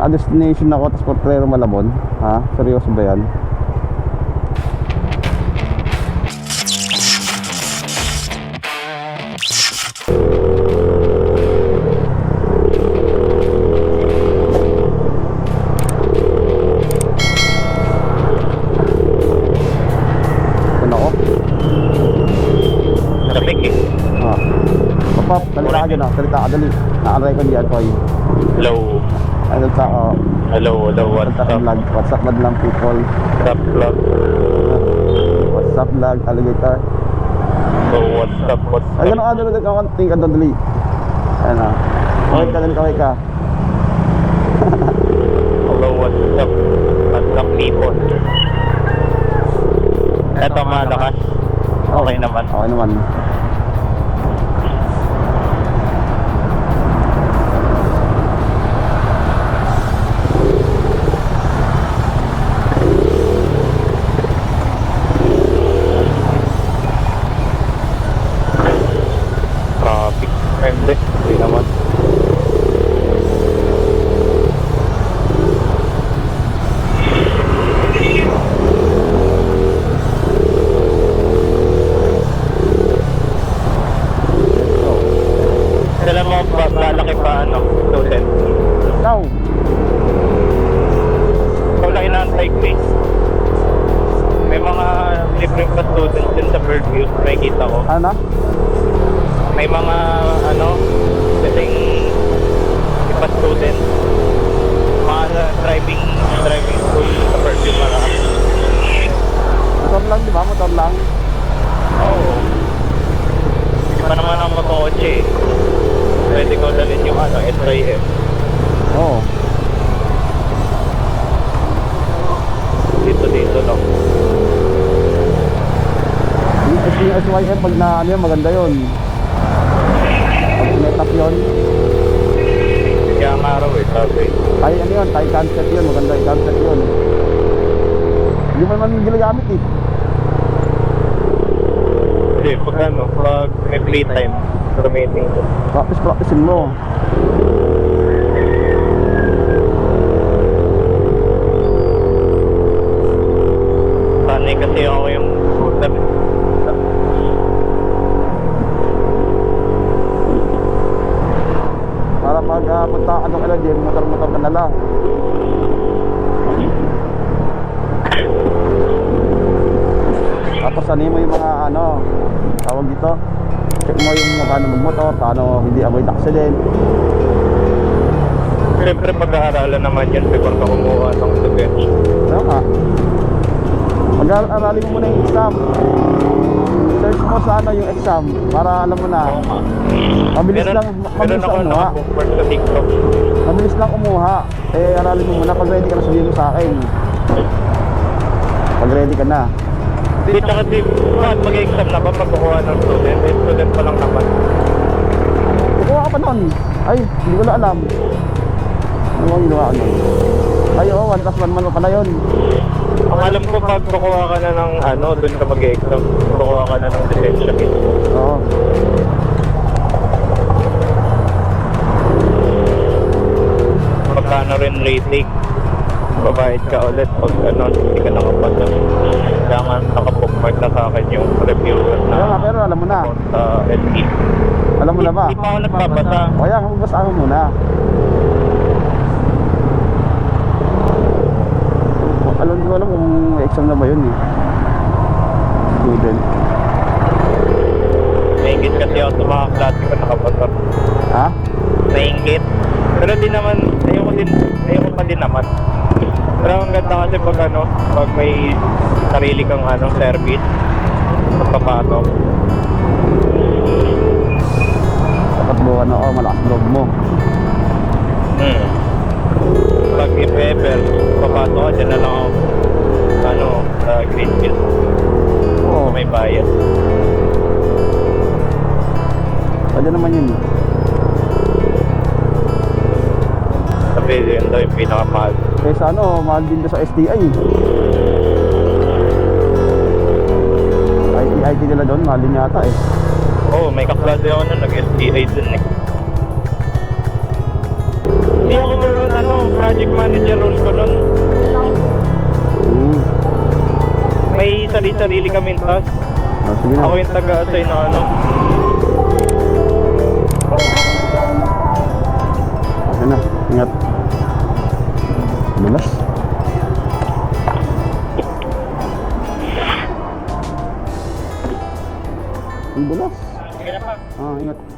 naka-destination ako tapos Potrero Malabon. Ha? Seryoso ba yan? Pop, salita ka dyan ah, salita ka dali. Naka-record yan, Koy. Hello. Ano sa ako? Hello, what's up? What's up, madlang people? What's up, vlog? What's up, vlog, alligator? So, what's up? Ay, gano'n ka dali, tingin ka dali. Ayan ah. Kaway ka, kaway ka. Hello, what's up? Madlang people. Eto, malakas. Okay naman. Okay naman. Hindi naman. Alam mo ba, lalaki pa ano, student? Ikaw? Ikaw lang inaantay ko eh. May mga libreng pa students din sa Birdview, nakikita ko. Ano? May mga ano, kasing iba student, mga driving school sa Birdview Malakas. Motor lang, di ba? Motor lang. Oo. Hindi pa naman ang makakotse eh. Pwede ko dalhin yung ano, SYF. Oo. Dito lang. Yung SYF, pag na ano yun, maganda yun. Pag sinetap yun. Kaya ang araw eh, sabi. Tayo ano yun, tayo concept yun, maganda yung concept yun. Hindi mo naman ginagamit eh. Hindi, pag ano, pag may playtime, gamitin ko. Practice-practicein mo. Sanay kasi ako yung scooter. Para pag punta ka doon kala gym, motor-motor ka na lang. Tapos ano mo yung mga ano, tawag dito, check mo yung paano magmotor, paano hindi avoid accident. Siyempre pag-aaralan naman yan before ka kumuha ng lisensya. Ano nga? Mag-aralin mo muna yung exam. Search mo sa ano yung exam para alam mo na. Mabilis lang umuha. Sa TikTok. Mabilis lang umuha. Eh aralin mo muna, pag ready ka na sabihin mo sa akin. Pag ready ka na. Di tsaka di, bakit mag-exam na ba pagkukuha ng student? Eh, student pa lang naman. Kukuha ka pa nun. Ay, hindi ko na alam. Ano ang ginawa ko nun? Ay oo, 1+1 man pala yun. Ang alam ko pag kukuha ka na ng ano, doon ka mag-exam, kukuha ka na ng lisensya mismo. Oo. Magkano rin rating? Babayad ka ulit pag ano, hindi ka nakapasa. Kailangan nakabookmark na sa akin yung reviewer na Kaya nga, pero alam mo na. sa SE. Alam mo na ba? Hindi pa ako nagbabasa. Kaya, magbasa mo muna. Alam ko alam kung exam na ba yun eh. Student. Nainggit kasi ako sa mga klase ko nakapasa. Ha? Nainggit. Pero di naman, ayoko pa din naman. Pero ang ganda kasi pag ano, pag may sarili kang ano, service, pagpapasok. Dapat buwan ako, malakas loob mo. Pag if ever, papasok ka, dyan na lang ako, ano, sa Greenfield. Oo. May bayad. Pwede naman yun. Sabi, yun daw yung pinakamahal. Kaysa ano, mahal din sa STI. IT nila doon, mahal din yata eh. Oo, may kaklase ako na nag-STI dun eh. Hindi ako meron ano, project manager role ko nun. Hmm. May sarili-sarili kaming task. Sige na. Ako yung taga-assign na ano. Okay na. Ingat. Bulas. Ang bulas. Sige na pa. Ingat.